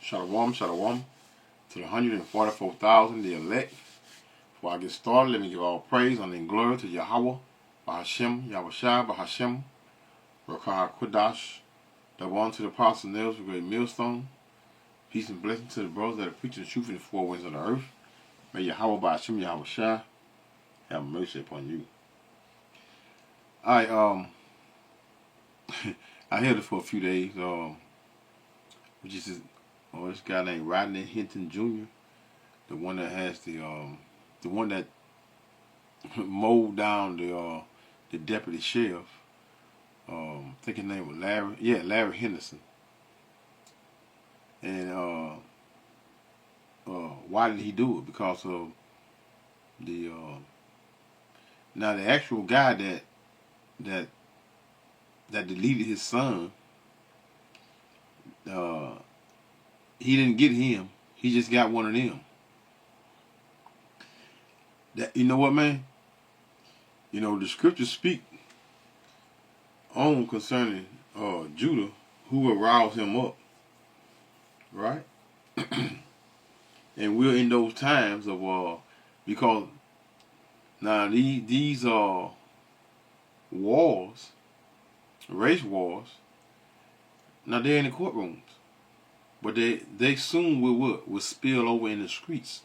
Shalom, shalom to the 144,000, the elect. Before I get started, let me give all praise, honor, and glory to Yahweh, Bahashem, Yahushua, Bahashem, Rakah Kodash, the one to the apostle nails with great millstone. Peace and blessing to the brothers that are preaching the truth in the four winds of the earth. May Yahweh, Bahashem, Yahushua have mercy upon you. I held it for a few days, which is this guy named Rodney Hinton Jr., the one that has the one that mowed down the deputy sheriff. I think his name was Larry. Yeah, Larry Henderson. And why did he do it? Because of the now the actual guy that deleted his son. He didn't get him. He just got one of them. That, you know what, man? You know, the scriptures speak on concerning Judah, who will rouse him up. Right? And we're in those times of because now these wars, race wars, now they're in the courtrooms. But they soon will spill over in the streets.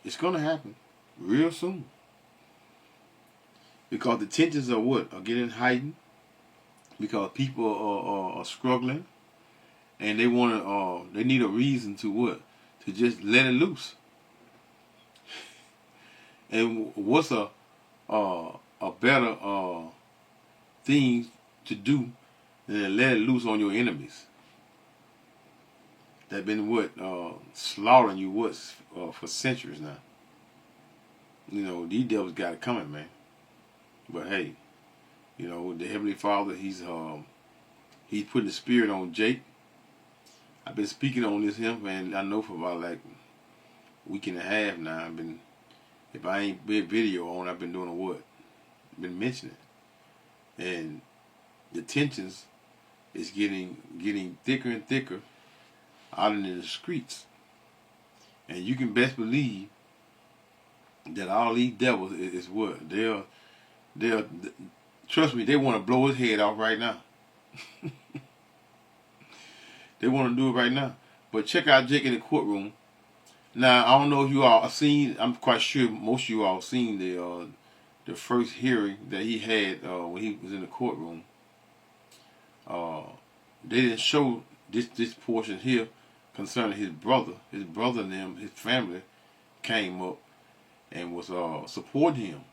It's going to happen real soon. Because the tensions are getting heightened. Because people are struggling. And they they need a reason to just let it loose. And what's a better thing to do than let it loose on your enemies that been slaughtering you for centuries now. You know, these devils got it coming, man. But hey, you know, the Heavenly Father, he's putting the spirit on Jake. I've been speaking on him, and I know for about like a week and a half now. If I ain't been video on, I've been doing been mentioning, and the tensions is getting thicker and thicker out in the streets. And you can best believe that all these devils is what? They'll trust me, they want to blow his head off right now. They want to do it right now. But check out Jake in the courtroom. Now, I don't know if you all have seen, I'm quite sure most of you all seen the first hearing that he had when he was in the courtroom. They didn't show this portion here concerning his brother. His brother and them, his family, came up and was supporting him.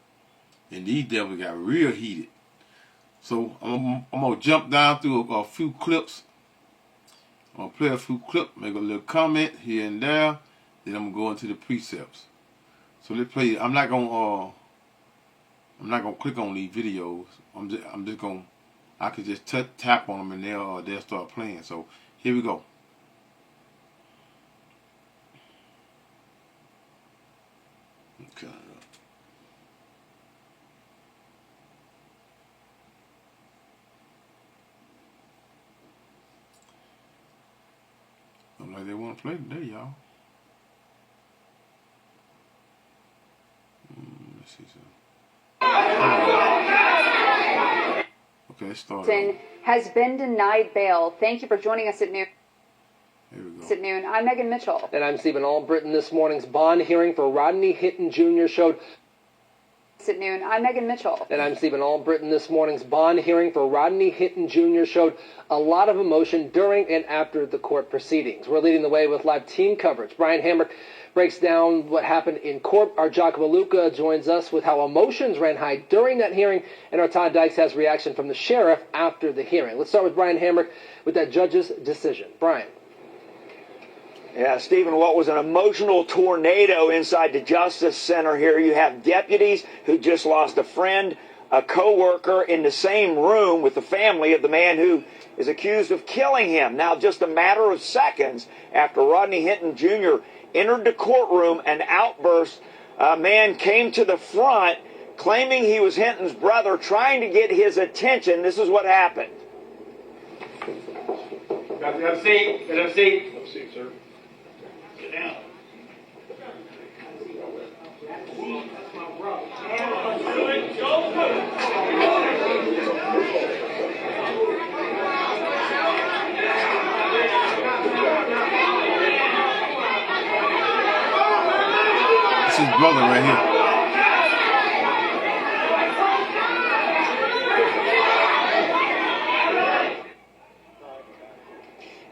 And these devils got real heated. So I'm gonna jump down through a few clips. I'm gonna play a few clips, make a little comment here and there. Then I'm gonna go into the precepts. So let's play. I'm not gonna click on these videos. I'm just gonna. I could just tap on them and they'll start playing. So here we go. Okay. Look like they want to play today, y'all. Let's see something. Okay, let's start. Has been denied bail. Thank you for joining us at noon. Here we go. At noon. I'm Megan Mitchell. And I'm Stephen Albritton. This morning's bond hearing for Rodney Hinton Jr. showed. At noon. I'm Megan Mitchell. And I'm Stephen Albritton. This morning's bond hearing for Rodney Hinton Jr. showed a lot of emotion during and after the court proceedings. We're leading the way with live team coverage. Brian Hamrick breaks down what happened in court. Our Jock Maluka joins us with how emotions ran high during that hearing. And our Todd Dykes has reaction from the sheriff after the hearing. Let's start with Brian Hamrick with that judge's decision. Brian. Yeah, Stephen, what was an emotional tornado inside the Justice Center here. You have deputies who just lost a friend, a co-worker in the same room with the family of the man who is accused of killing him. Now, just a matter of seconds after Rodney Hinton Jr. entered the courtroom, an outburst, a man came to the front claiming he was Hinton's brother, trying to get his attention. This is what happened. Have a seat. Have a seat. Have a seat, sir. Sit down. It's his brother right here.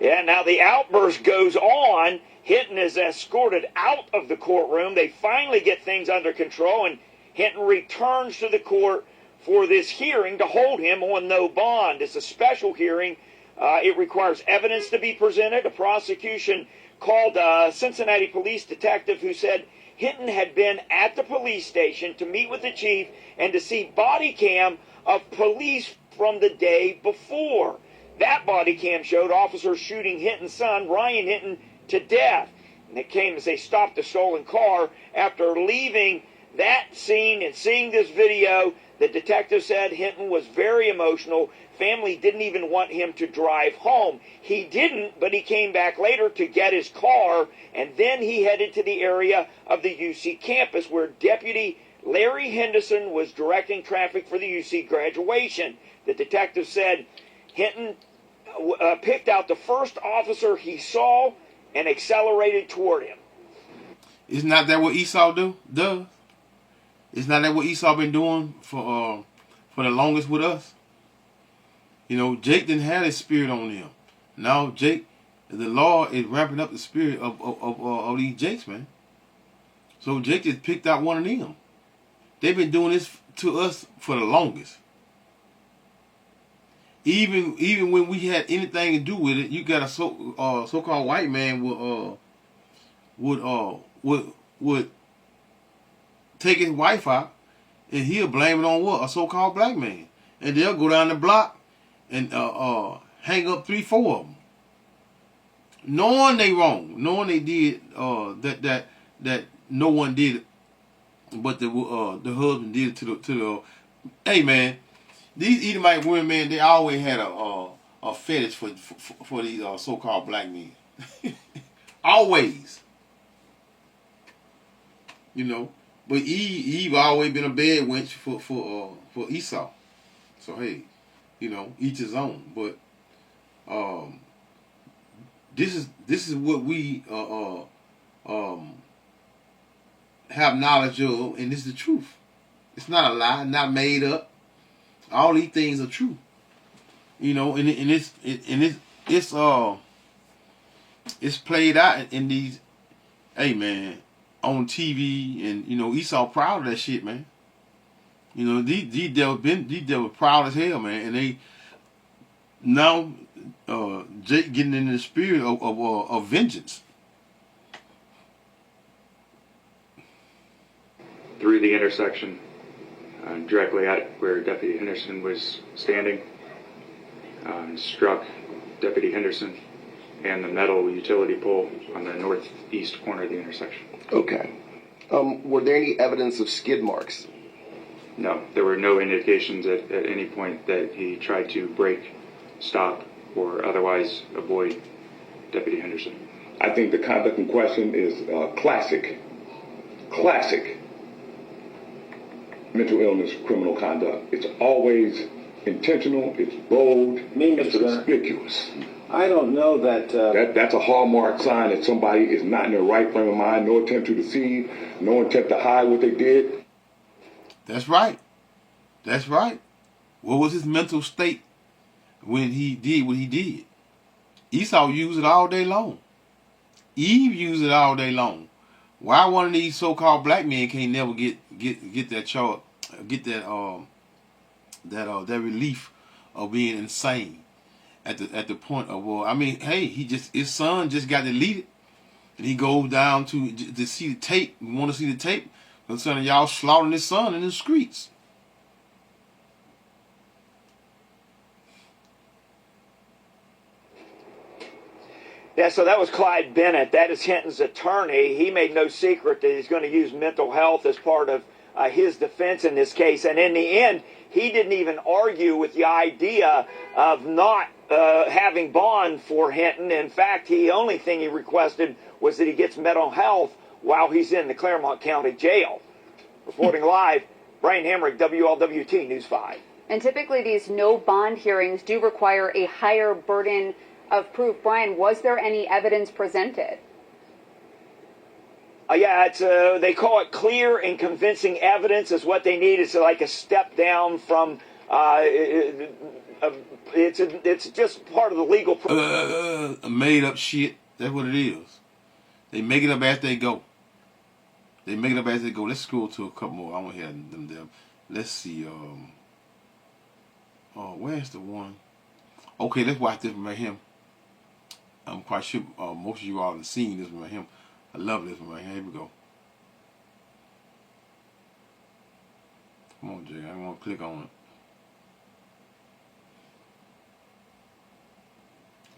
Yeah, now the outburst goes on. Hinton is escorted out of the courtroom. They finally get things under control, and Hinton returns to the court for this hearing to hold him on no bond. It's a special hearing. It requires evidence to be presented. A prosecution called a Cincinnati police detective who said Hinton had been at the police station to meet with the chief and to see body cam of police from the day before. That body cam showed officers shooting Hinton's son, Ryan Hinton, to death. And it came as they stopped the stolen car. After leaving that scene and seeing this video, the detective said Hinton was very emotional. Family didn't even want him to drive home. He didn't, but he came back later to get his car, and then he headed to the area of the UC campus where Deputy Larry Henderson was directing traffic for the UC graduation. The detective said Hinton picked out the first officer he saw and accelerated toward him. Isn't that what Esau does? Isn't that what Esau been doing for the longest with us? You know, Jake didn't have his spirit on him. Now Jake, the Lord is ramping up the spirit of these Jakes, man. So Jake just picked out one of them. They've been doing this to us for the longest. Even when we had anything to do with it, you got a so-called white man would take his wife out, and he'll blame it on what? A so-called black man, and they'll go down the block and hang up 3-4 of them, knowing they wrong, knowing they did that no one did it, but the husband did it to the. Hey man. These Edomite women, man, they always had a fetish for these so-called black men. Always. You know. But Eve always been a bad wench for Esau. So hey, you know, each his own. But this is what we have knowledge of, and this is the truth. It's not a lie, not made up. All these things are true, you know, and it's played out in these, hey man, on TV, and you know Esau proud of that shit, man. You know these devils proud as hell, man, and they now Jake getting in the spirit of vengeance. Through the intersection. Directly at where Deputy Henderson was standing, struck Deputy Henderson and the metal utility pole on the northeast corner of the intersection. Okay. Were there any evidence of skid marks? No, there were no indications at any point that he tried to brake, stop, or otherwise avoid Deputy Henderson. I think the conduct in question is classic mental illness, criminal conduct. It's always intentional, it's bold, it's conspicuous. I don't know that... That's a hallmark sign that somebody is not in their right frame of mind, no attempt to deceive, no intent to hide what they did. That's right. That's right. What was his mental state when he did what he did? Esau used it all day long. Eve used it all day long. Why one of these so-called black men can't never get that chart, get that relief of being insane at the point of, well, I mean, hey, his son just got deleted, and he goes down to see the tape. You want to see the tape? And son of y'all slaughtering his son in the streets. Yeah, so that was Clyde Bennett. That is Hinton's attorney. He made no secret that he's going to use mental health as part of his defense in this case. And in the end, he didn't even argue with the idea of not having bond for Hinton. In fact, the only thing he requested was that he gets mental health while he's in the Claremont County Jail. Reporting live, Brian Hamrick, WLWT News 5. And typically these no bond hearings do require a higher burden of proof. Brian, was there any evidence presented? Yeah, it's they call it clear and convincing evidence is what they need. It's like a step down from it's just part of the legal made up shit. That's what it is. They make it up as they go. They make it up as they go. Let's scroll to a couple more. I want to hear them there. Let's see. Where's the one? Okay, let's watch this one right here. I'm quite sure most of you all have seen this one right here. I love this one right here. Here we go. Come on, Jay. I want to click on it.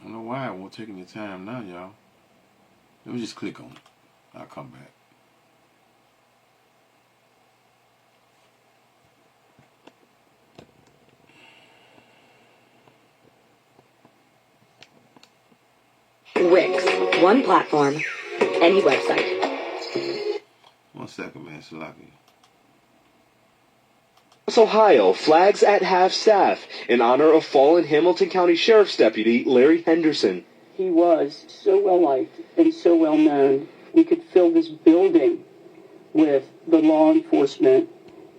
I don't know why it won't take any time now, y'all. Let me just click on it. I'll come back. Wix. One platform. Any website. 1 second, man. Salaki. Ohio flags at half-staff in honor of fallen Hamilton County Sheriff's Deputy Larry Henderson. He was so well-liked and so well-known, we could fill this building with the law enforcement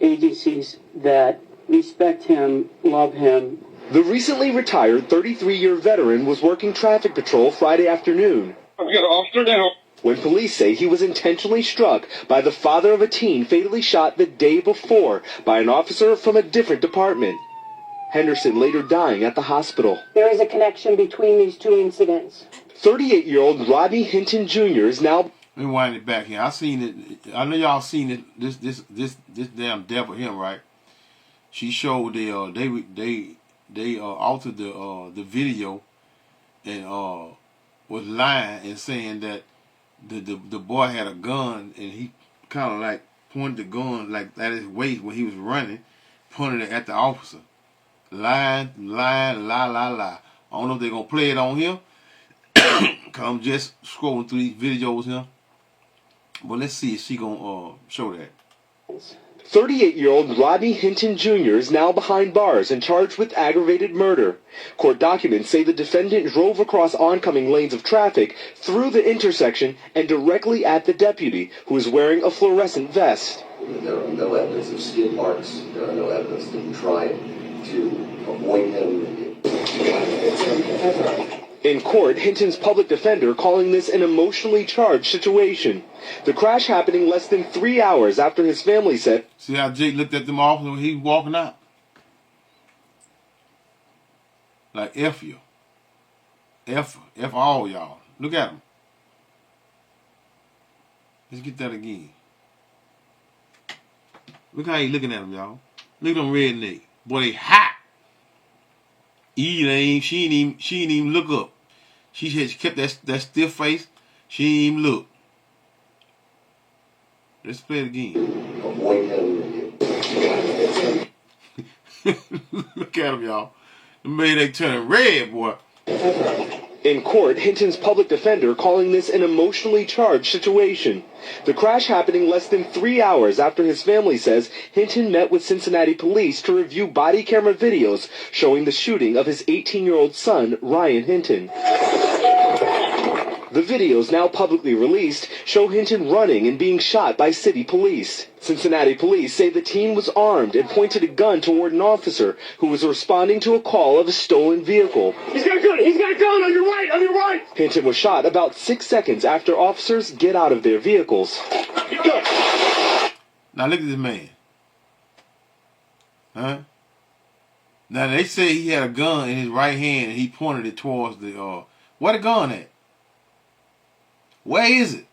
agencies that respect him, love him. The recently retired 33-year veteran was working traffic patrol Friday afternoon. I've got an officer now. When police say he was intentionally struck by the father of a teen fatally shot the day before by an officer from a different department. Henderson later dying at the hospital. There is a connection between these two incidents. 38-year-old Rodney Hinton Jr. is now... Let me wind it back here. I seen it. I know y'all seen it. This damn devil here, right? She showed they altered the video and was lying and saying that the boy had a gun and he kind of like pointed the gun like at his waist when he was running, pointed it at the officer. Lie. I don't know if they're gonna play it on here, cause I'm just scrolling through these videos here. But let's see if she gonna show that. 38-year-old Rodney Hinton Jr. is now behind bars and charged with aggravated murder. Court documents say the defendant drove across oncoming lanes of traffic through the intersection and directly at the deputy, who is wearing a fluorescent vest. There are no evidence of skid marks. There are no evidence that he tried to avoid him. In court, Hinton's public defender calling this an emotionally charged situation. The crash happening less than 3 hours after his family said... See how Jake looked at them officers when he was walking out? Like, F you. F all y'all. Look at him. Let's get that again. Look how he looking at him, y'all. Look at them redneck. Boy, they hot. She ain't even look up. She kept that stiff face. She ain't even look. Let's play it again. Look at him, y'all. The man they turning red, boy. In court, Hinton's public defender calling this an emotionally charged situation. The crash happening less than 3 hours after his family says Hinton met with Cincinnati police to review body camera videos showing the shooting of his 18-year-old son, Ryan Hinton. The videos, now publicly released, show Hinton running and being shot by city police. Cincinnati police say the teen was armed and pointed a gun toward an officer who was responding to a call of a stolen vehicle. He's got a gun! He's got a gun! On your right! On your right! Hinton was shot about 6 seconds after officers get out of their vehicles. Now look at this man. Huh? Now they say he had a gun in his right hand and he pointed it towards the where the gun at? Where is it?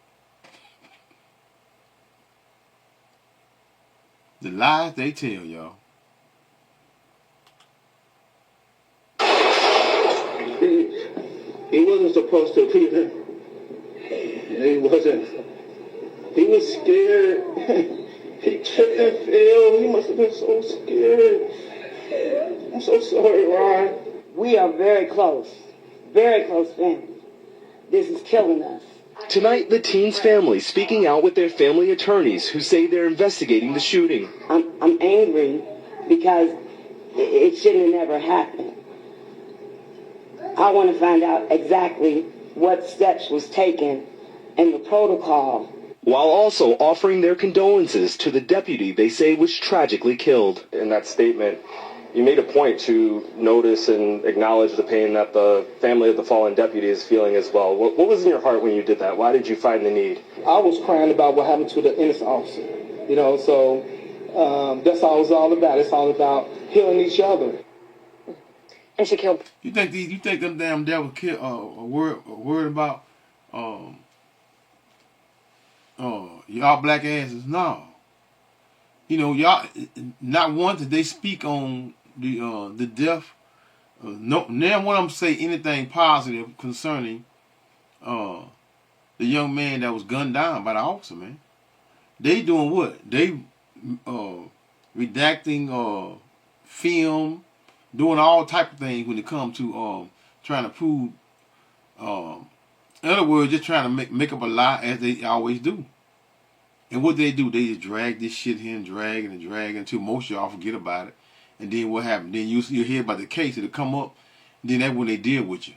The lies they tell, y'all. He wasn't supposed to be there. He wasn't. He was scared. He tripped and fell. He must have been so scared. I'm so sorry, Ryan. We are very close family. This is killing us. Tonight, the teen's family speaking out with their family attorneys who say they're investigating the shooting. I'm angry because it shouldn't have never happened. I want to find out exactly what steps was taken and the protocol. While also offering their condolences to the deputy they say was tragically killed. In that statement, you made a point to notice and acknowledge the pain that the family of the fallen deputy is feeling as well. What was in your heart when you did that? Why did you find the need? I was crying about what happened to the innocent officer, so that's all it's all about. It's all about healing each other. And she killed. You think them damn devils worried about y'all black asses? No. Y'all not once did they speak on the death. No, never one of them say anything positive concerning the young man that was gunned down by the officer, man. They doing what? They redacting film, doing all type of things when it comes to trying to prove. In other words, just trying to make up a lie as they always do. And what they do, they just drag this shit here and drag until most of y'all forget about it. And then what happened? Then you hear about the case, it'll come up, and then that's when they deal with you.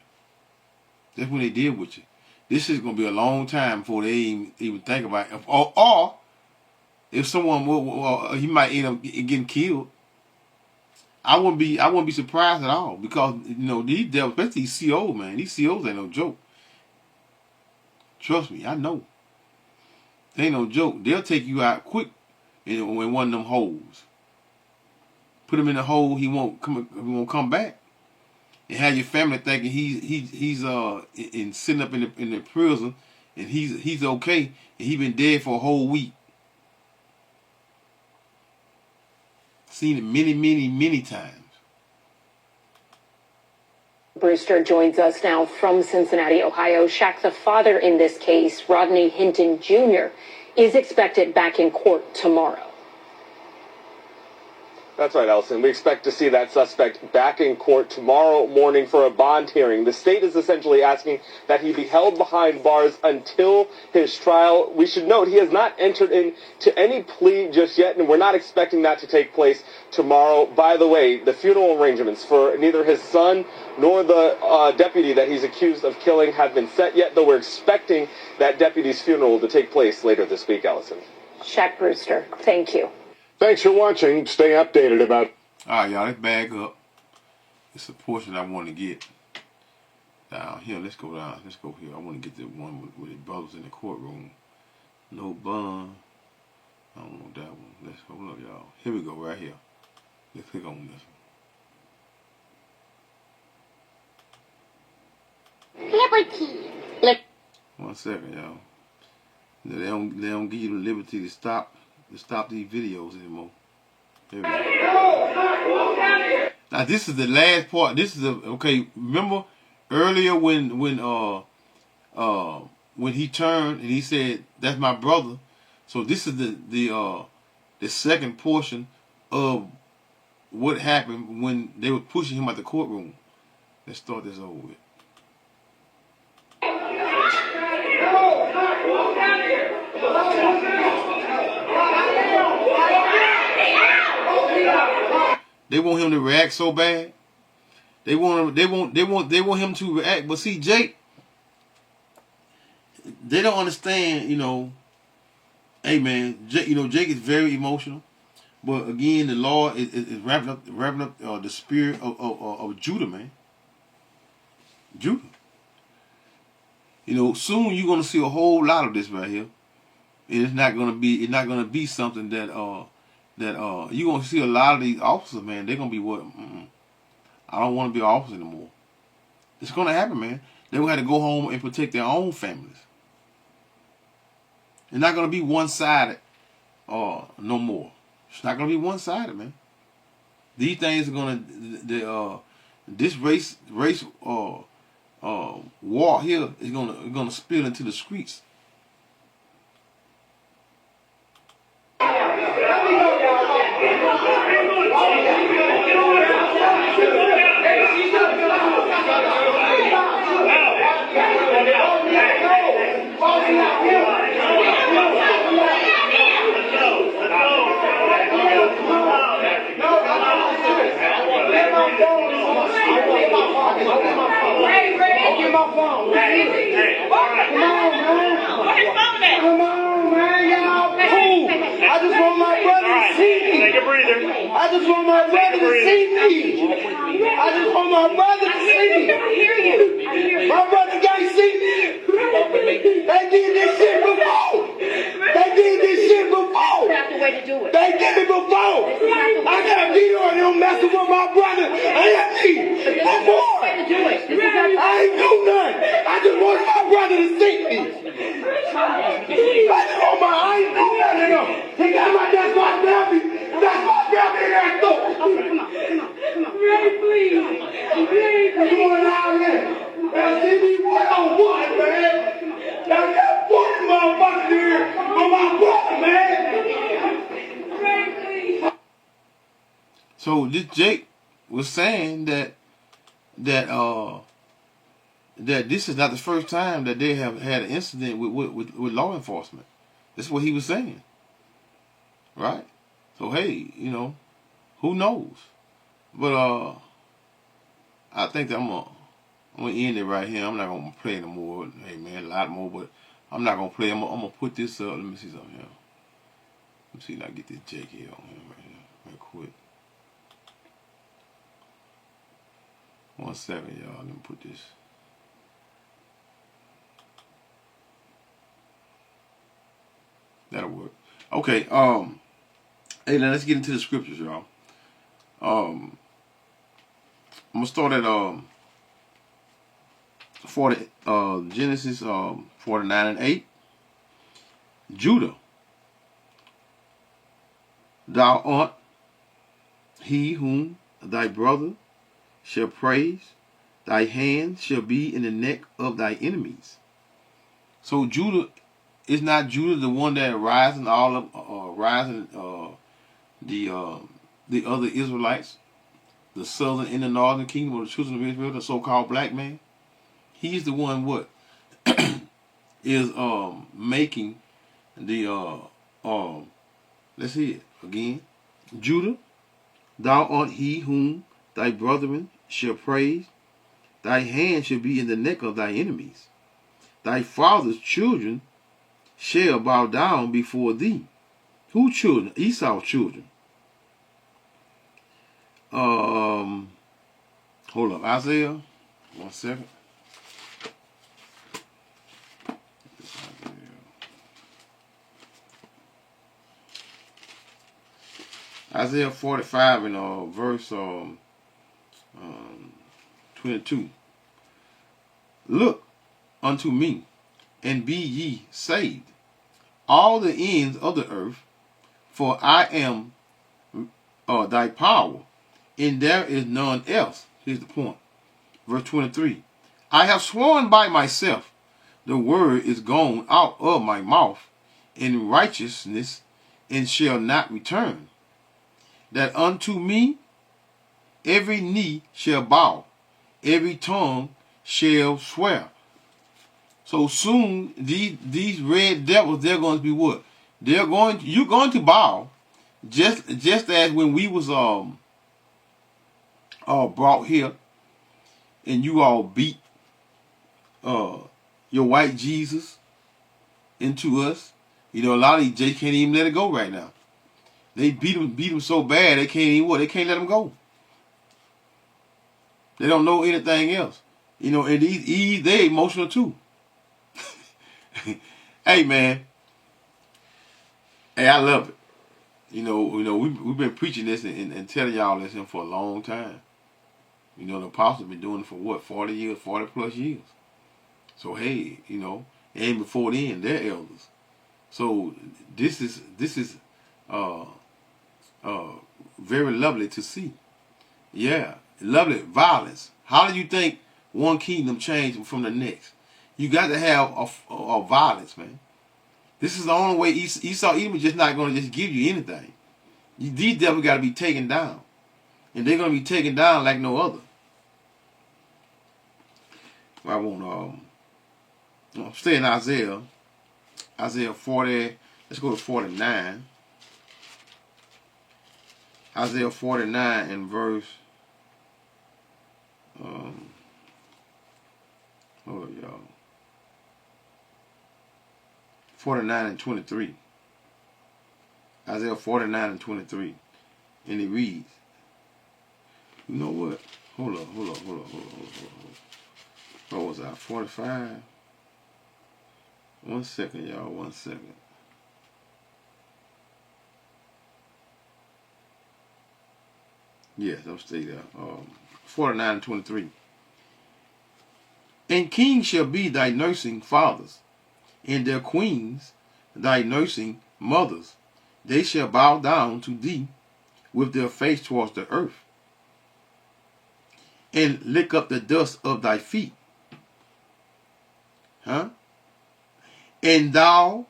That's when they deal with you. This is going to be a long time before they even think about it. Or if someone he might end up getting killed. I wouldn't be surprised at all, because these devils, especially these COs, man, these COs ain't no joke. Trust me, I know. They ain't no joke. They'll take you out quick in one of them holes. Put him in the hole, he won't come back. And have your family thinking he's sitting up in the prison and he's okay, and he been dead for a whole week. Seen it many times. Brewster joins us now from Cincinnati, Ohio. Shaq, the father in this case, Rodney Hinton Jr., is expected back in court tomorrow. That's right, Elson. We expect to see that suspect back in court tomorrow morning for a bond hearing. The state is essentially asking that he be held behind bars until his trial. We should note he has not entered into any plea just yet, and we're not expecting that to take place tomorrow. By the way, the funeral arrangements for neither his son nor the deputy that he's accused of killing have been set yet, though we're expecting that deputy's funeral to take place later this week, Allison. Shaq Brewster, thank you. Thanks for watching. Stay updated about... All right, y'all, let's bag up. It's a portion I want to get down here. Let's go down. Let's go here. I want to get the one with the brothers in the courtroom. No bond. I don't want that one. Let's hold up, y'all. Here we go, right here. Let's click on this one. Liberty. 1 second, y'all. They don't give you the liberty to stop these videos anymore. There we go. Now this is the last part. This is okay. Remember earlier when he turned and he said, "That's my brother." So this is the second portion of what happened when they were pushing him out the courtroom. Let's start this over with. They want him to react so bad. They want him to react. But see, Jake, they don't understand. Hey man, Jake is very emotional. But again, the Lord is wrapping up the spirit of Judah, man. Judah. Soon you're gonna see a whole lot of this right here. And it's not gonna be something that you're gonna see a lot of these officers, man. They're gonna be what? I don't want to be an officer anymore. It's gonna happen, man. They're gonna have to go home and protect their own families. It's not gonna be one-sided, no more. It's not gonna be one-sided, man. These things are gonna this race war here is gonna spill into the streets. phone. Hey, come on, man. Come on, man. Y'all cool. I just want my brother to see me. Take a breather. I just want my brother to see me. I just want my brother to see me. I hear you. My brother can't see me. They did this shit before. They did this shit before. That's the way to do it. They did it before. I got Vito and them messing with my brother and me before. Way to do it. I ain't do nothing. I just wanted my brother to see me. I ain't do nothing to them. He got that's my family. That's my family in that door. Come on. Ray, please. Ray, come on out here. Now see me one-on-one, man. Now that fucking motherfucker here on my brother, man. Ray, please. So this Jake was saying that this is not the first time that they have had an incident with law enforcement. That's what he was saying, right? So hey, you know, who knows? But I think that I'm gonna end it right here. I'm not gonna play no more. Hey man, a lot more, but I'm not gonna play. I'm gonna put this up. Let me see something here. Let me see if I can get this Jake here on here right quick. 1 second, y'all. Let me put this. That'll work. Okay. Hey, now let's get into the scriptures, y'all. I'm gonna start at 40, Genesis 49 and 8. Judah, thou art he whom thy brother shall praise. Thy hand shall be in the neck of thy enemies. So Judah is not Judah the one that rising all of rising the other Israelites, the southern and the northern kingdom of the children of Israel, the so-called black man. He's the one what is making the let's hear it again. Judah, thou art he whom thy brethren shall praise. Thy hand shall be in the neck of thy enemies. Thy father's children shall bow down before thee. Who children? Esau's children. Hold up, Isaiah. 1 second. Isaiah 45 and verse 22. Look unto me, and be ye saved, all the ends of the earth, for I am thy power, and there is none else. Here's the point. Verse 23. I have sworn by myself, the word is gone out of my mouth in righteousness, and shall not return, that unto me every knee shall bow, every tongue shall swear. So soon these red devils, they're going to be what? You're going to bow, just as when we was brought here and you all beat your white Jesus into us. You know, a lot of these Jay can't even let it go right now. They beat him so bad they can't even they can't let him go. They don't know anything else. You know, and they're emotional too. Hey man, hey, I love it. You know, we've been preaching this and telling y'all this for a long time. You know, the apostles been doing it for what, 40 years, 40 plus years. So hey, you know, and before then, they're elders. So this is very lovely to see. Yeah, lovely violence. How do you think one kingdom changed from the next? You got to have a violence, man. This is the only way. Esau Edom is just not going to just give you anything. These devils got to be taken down, and they're going to be taken down like no other. I won't stay in Isaiah 40. Let's go to 49. Isaiah 49 and verse. Hold on, 49 and 23. Isaiah 49 and 23. And it reads, you know what? Hold up. What was I? 45? 1 second, y'all. 1 second. Yes, I'll stay there. 49 and 23. And kings shall be thy nursing fathers, and their queens thy nursing mothers. They shall bow down to thee with their face towards the earth, and lick up the dust of thy feet. And thou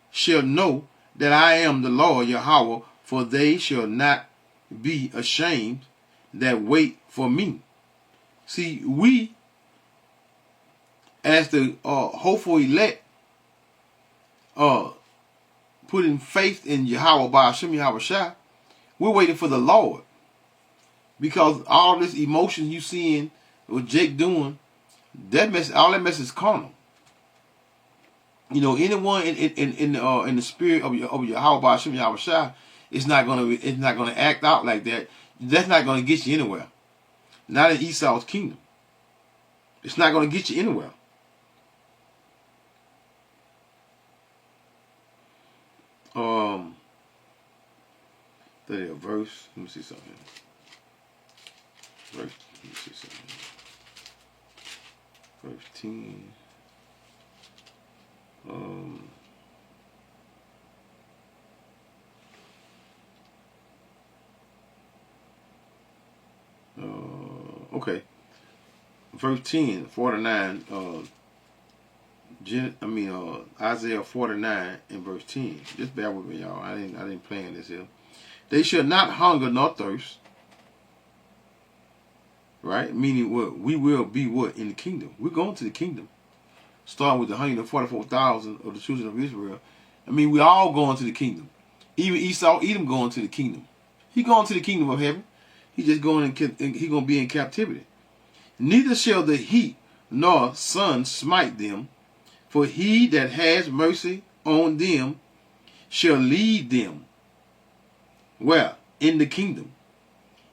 shalt know that I am the Lord Yahweh, for they shall not be ashamed that wait for me. See, we, as the hopeful elect, putting faith in Yahweh by Hashem Yahweh Shai, we're waiting for the Lord. Because all this emotion you seeing what Jake doing, all that mess is carnal. You know, anyone in the spirit of Yahweh by Hashem Yahweh Shai is not gonna act out like that. That's not gonna get you anywhere. Not in Esau's kingdom. It's not gonna get you anywhere. Verse. Let me see something. Verse 10. Okay. Verse 10, 49. Isaiah 49 and verse 10. Just bear with me, y'all. I didn't plan this here. They shall not hunger nor thirst. Right? Meaning what? We will be what? In the kingdom. We're going to the kingdom. Starting with the 144,000 of the children of Israel. I mean, we all going to the kingdom. Even Esau, Edom going to the kingdom. He going to the kingdom of heaven. He just going he going to be in captivity. Neither shall the heat nor sun smite them, for he that has mercy on them shall lead them. Where? In the kingdom.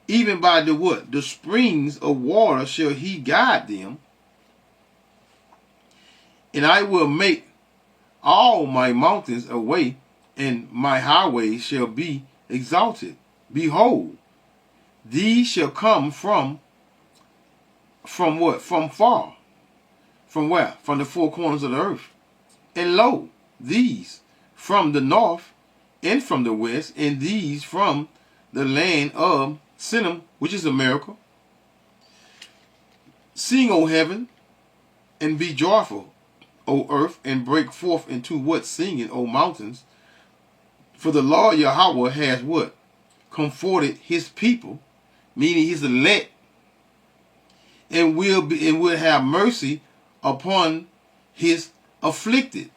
Even by the what? The springs of water shall he guide them. And I will make all my mountains a way, and my highways shall be exalted. Behold, these shall come from what? From far. From where? From the four corners of the earth. And lo, these from the north and from the west, and these from the land of Sinim, which is a miracle. Sing, O heaven, and be joyful, O earth, and break forth into what singing, O mountains. For the Lord Yahweh has what? Comforted his people, meaning his elect, and will have mercy upon his afflicted.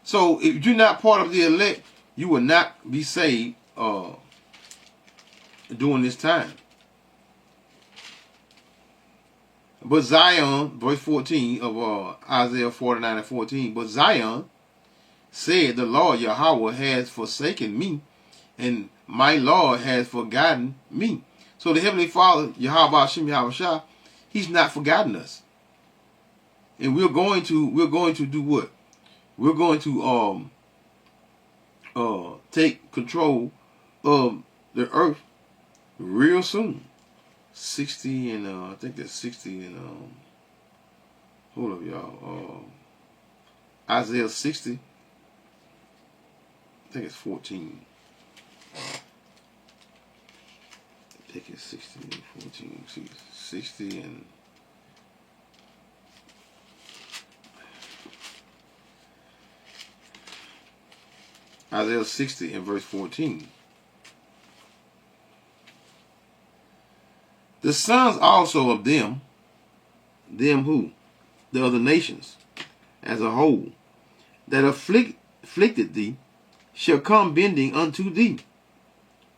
So if you're not part of the elect, you will not be saved during this time. But Zion, verse 14 of Isaiah 49 and 14, but Zion said, the Lord Yahweh has forsaken me, and my Lord has forgotten me. So the Heavenly Father, Yahweh Hashem Yahweh Shai, he's not forgotten us. And we're going to do what? We're going to take control of the earth real soon. 60 and I think that's 60 and hold up, y'all. Isaiah 60. I think it's 14. I think it's 60 and 14. 60 and Isaiah 60 and verse 14. The sons also of them who? The other nations, as a whole, that afflicted thee, shall come bending unto thee,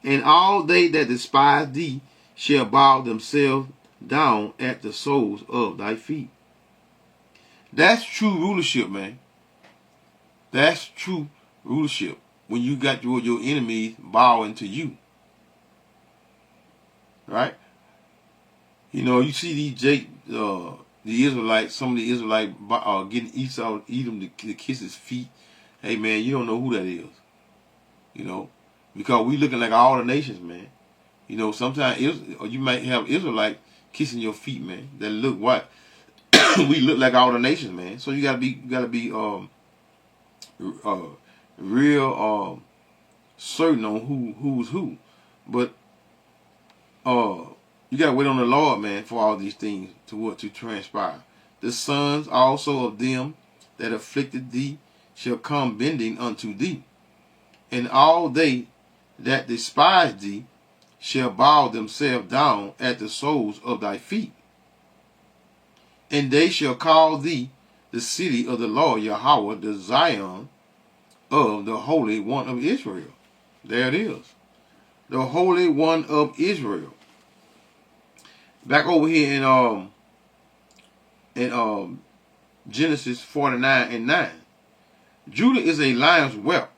and all they that despise thee shall bow themselves down at the soles of thy feet. That's true rulership, man. That's true rulership. When you got your enemies bowing to you. Right? You know, you see the Israelites, some of the Israelites getting Esau, Edom to kiss his feet. Hey, man, you don't know who that is. You know, because we looking like all the nations, man. You know, sometimes you might have Israelites kissing your feet, man. That look what we look like all the nations, man. So you gotta be real certain on who's who. But you gotta wait on the Lord, man, for all these things to transpire. The sons also of them that afflicted thee shall come bending unto thee, and all they that despise thee shall bow themselves down at the soles of thy feet. And they shall call thee the city of the Lord Yahweh, the Zion of the Holy One of Israel. There it is. The Holy One of Israel. Back over here in Genesis 49:9. Judah is a lion's whelp.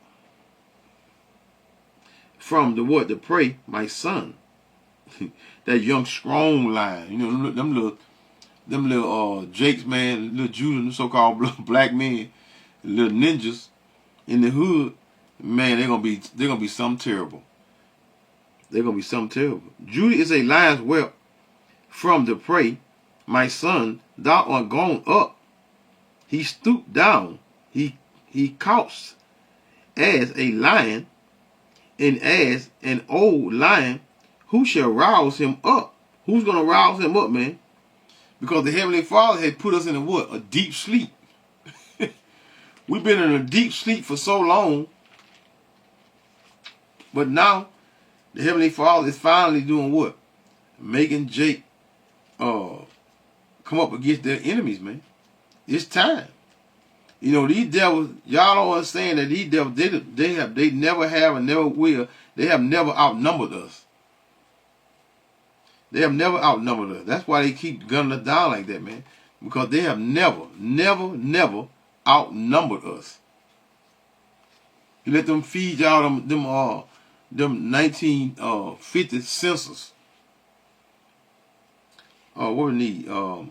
From the what? The prey, my son. That young strong lion. You know, them little Jakes, man, little Judah, so-called black men, little ninjas in the hood, man, they're gonna be something terrible. They're gonna be something terrible. Judah is a lion's whelp from the prey. My son, thou art gone up. He stooped down. He couched as a lion, and as an old lion. Who shall rouse him up? Who's gonna rouse him up, man? Because the Heavenly Father had put us in a deep sleep. We've been in a deep sleep for so long. But now, the Heavenly Father is finally doing what? Making Jake come up against their enemies, man. It's time. You know, these devils, y'all don't understand that these devils, they never have and never will. They have never outnumbered us. They have never outnumbered us. That's why they keep gunning us down like that, man. Because they have never outnumbered us. You let them feed y'all them 1950 census. What we need? What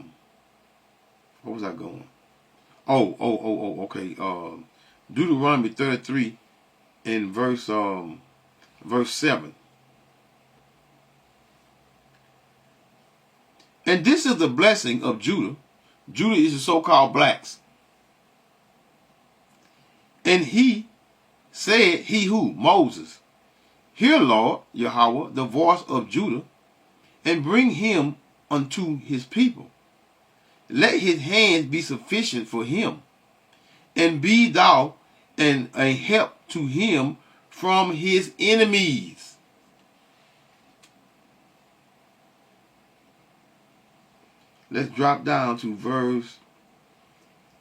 was I going? Okay. Deuteronomy 33 in verse 7. And this is the blessing of Judah. Judah is the so-called blacks. And he said, he who? Moses. Hear, Lord, Yahweh, the voice of Judah, and bring him unto his people. Let his hands be sufficient for him, and be thou a help to him from his enemies. Let's drop down to verse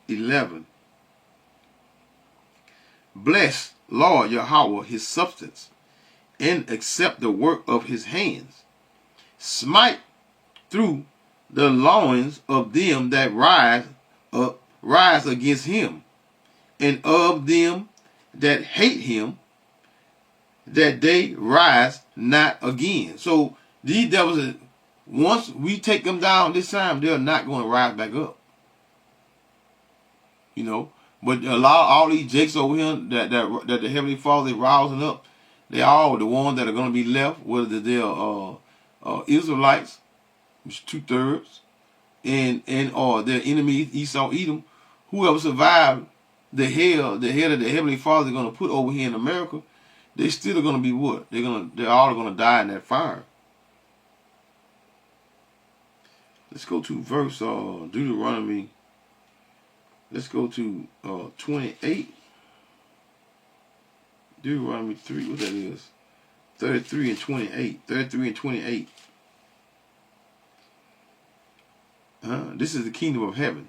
11. Bless, Lord Yahweh, his substance, and accept the work of his hands. Smite through the loins of them that rise against him, and of them that hate him, that they rise not again. So these devils, once we take them down this time, they're not going to rise back up. You know, but all these jakes over here that the Heavenly Father is rousing up, they all the ones that are going to be left, whether they're Israelites, which 2/3, and or their enemies Esau, Edom, whoever survived the hell that the Heavenly Father is going to put over here in America, they still are going to be what? They're all going to die in that fire. Let's go to verse Deuteronomy. Let's go to 28. Deuteronomy 3, what that is? 33 and 28. 33 and 28. This is the kingdom of heaven.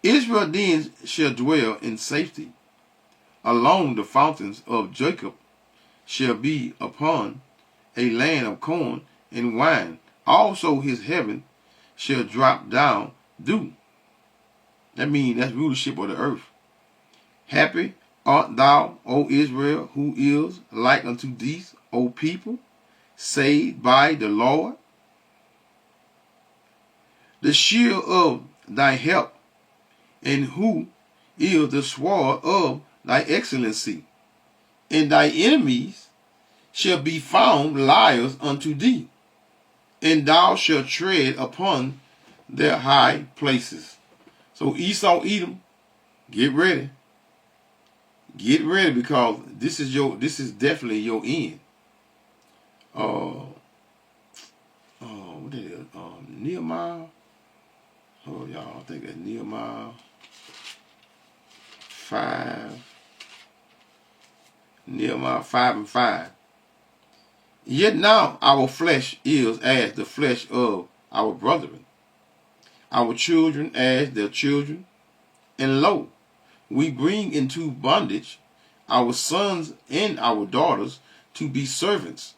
Israel then shall dwell in safety. Along the fountains of Jacob shall be upon a land of corn and wine. Also his heaven shall drop down dew. That means that's rulership of the earth. Happy art thou, O Israel, who is like unto thee, O people, saved by the Lord. The shield of thy help, and who is the sword of thy excellency. And thy enemies shall be found liars unto thee, and thou shalt tread upon their high places. So Esau, Edom, get ready. Get ready, because this is definitely your end. What is it? Nehemiah. Oh, y'all, I think that's Nehemiah 5. Nehemiah 5 and 5. Yet now our flesh is as the flesh of our brethren, our children as their children, and lo, we bring into bondage our sons and our daughters to be servants,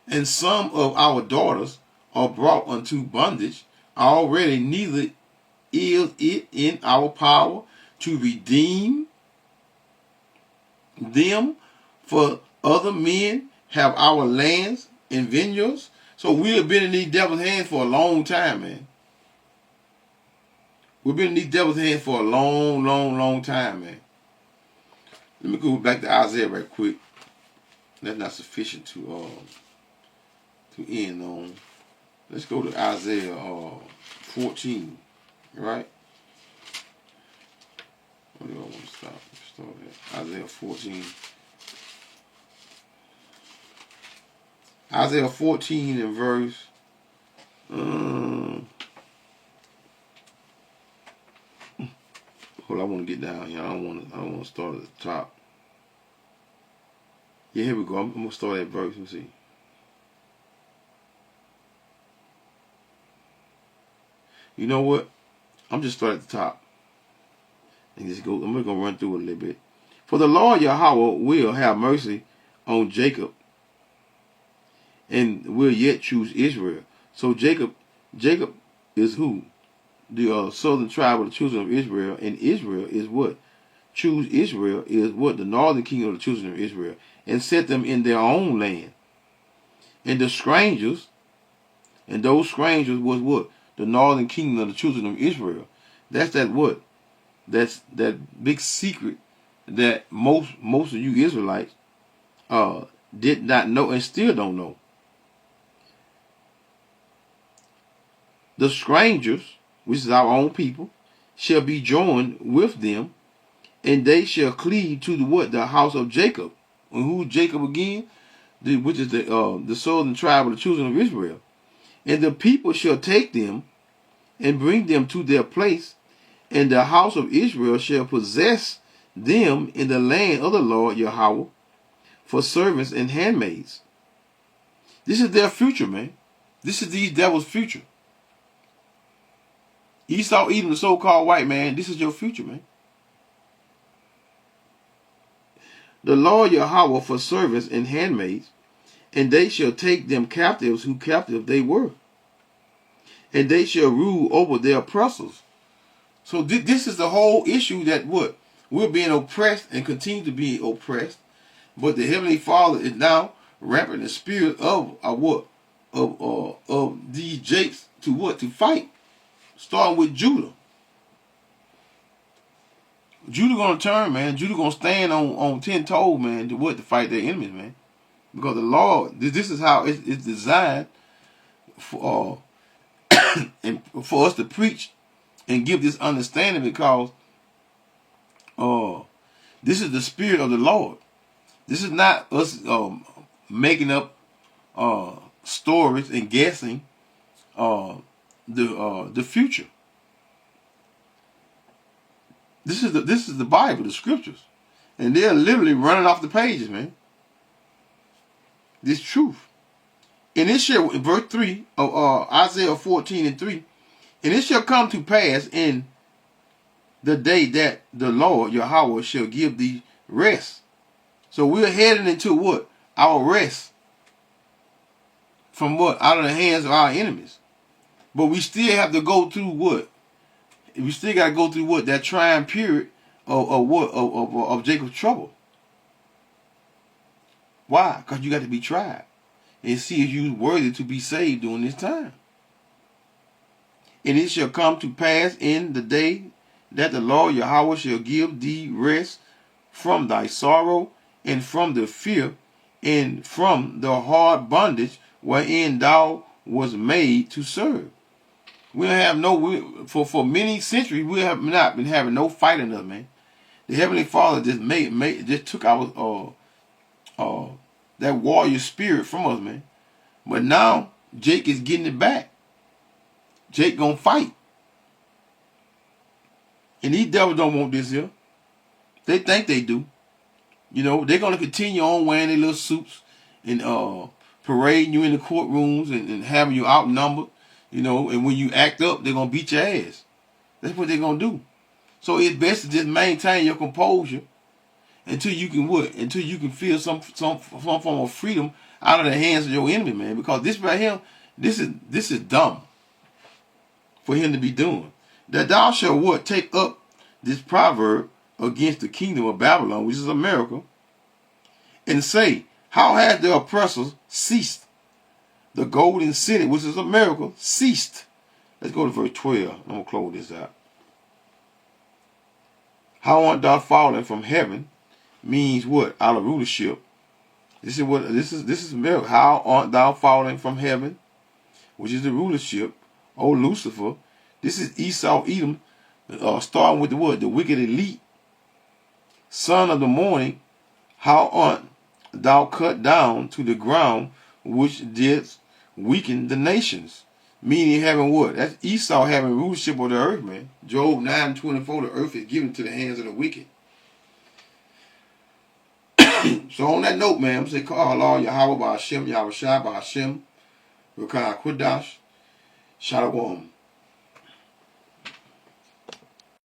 and some of our daughters are brought unto bondage already, neither is it in our power to redeem them, for other men have our lands and vineyards. So we have been in these devil's hands for a long time, man. We've been in these devil's hands for a long, long, long time, man. Let me go back to Isaiah right quick. That's not sufficient to end on. Let's go to Isaiah 14, right? What do I want to start at? Isaiah 14. Isaiah 14 and verse. Hold on, I want to get down here. I don't want to start at the top. Yeah, here we go. I'm gonna start at verse. Let's see. You know what? I'm just start at the top. And just go. I'm gonna run through it a little bit. For the Lord Yahweh will have mercy on Jacob, and will yet choose Israel. So Jacob is who? The southern tribe of the children of Israel, and Israel is what? Choose Israel is what? The northern kingdom of the children of Israel, and set them in their own land. And the strangers, and those strangers was what? The northern kingdom of the children of Israel. That's that what? That's that big secret that most of you Israelites did not know and still don't know. The strangers, which is our own people, shall be joined with them, and they shall cleave to the what? The house of Jacob. And who Jacob again? Which is the southern tribe of the children of Israel. And the people shall take them and bring them to their place, and the house of Israel shall possess them in the land of the Lord Yahweh for servants and handmaids. This is their future, man. This is these devils' future. Esau, Edom, the so-called white man, this is your future, man. The Lord Yahweh for servants and handmaids, and they shall take them captives who captive they were, and they shall rule over their oppressors. So this is the whole issue, that what? We're being oppressed and continue to be oppressed, but the Heavenly Father is now wrapping the spirit of what? Of these japes to what? To fight. Starting with Judah. Judah gonna turn, man. Judah gonna stand on 10 toes, man, to what? To fight their enemies, man. Because the Lord, this is how it's designed for and for us to preach and give this understanding, because this is the spirit of the Lord. This is not us making up stories and guessing the future. This is the Bible, the scriptures, and they're literally running off the pages, man. This truth. And it shall, in verse 3 of Isaiah 14 and 3, and it shall come to pass in the day that the Lord Yahweh shall give thee rest. So we're heading into what? Our rest. From what? Out of the hands of our enemies. But we still have to go through what? We still got to go through what? That trying period of Jacob's trouble. Why? Because you got to be tried and see if you worthy to be saved during this time. And it shall come to pass in the day that the Lord Yahweh shall give thee rest from thy sorrow and from the fear and from the hard bondage wherein thou was made to serve. We don't have no, for many centuries, we have not been having no fight in us, man. The Heavenly Father just took our, that warrior spirit from us, man. But now, Jake is getting it back. Jake gonna fight. And these devils don't want this here. They think they do. You know, they're gonna continue on wearing their little suits and parading you in the courtrooms and having you outnumbered. You know, and when you act up, they're gonna beat your ass. That's what they're gonna do. So it's best to just maintain your composure until you can what? Until you can feel some form of freedom out of the hands of your enemy, man. Because this right here, this is dumb for him to be doing. That thou shalt what? Take up this proverb against the kingdom of Babylon, which is America, and say, how has the oppressors ceased? The golden city, which is America, ceased. Let's go to verse 12. I'm going to close this out. How art thou fallen from heaven means what? Out of rulership. This is America. How art thou fallen from heaven, which is the rulership, O Lucifer. This is Esau, Edom, starting with the what? The wicked elite. Son of the morning, how art thou cut down to the ground, which didst weaken the nations? Meaning having what? That's Esau having rulership of the earth, man. Job 9:24, the earth is given to the hands of the wicked. So on that note, man, I'm saying, call Allah Yahweh by Hashem, Yahweh Shai by Hashem, Rukai Qudash, Shalom.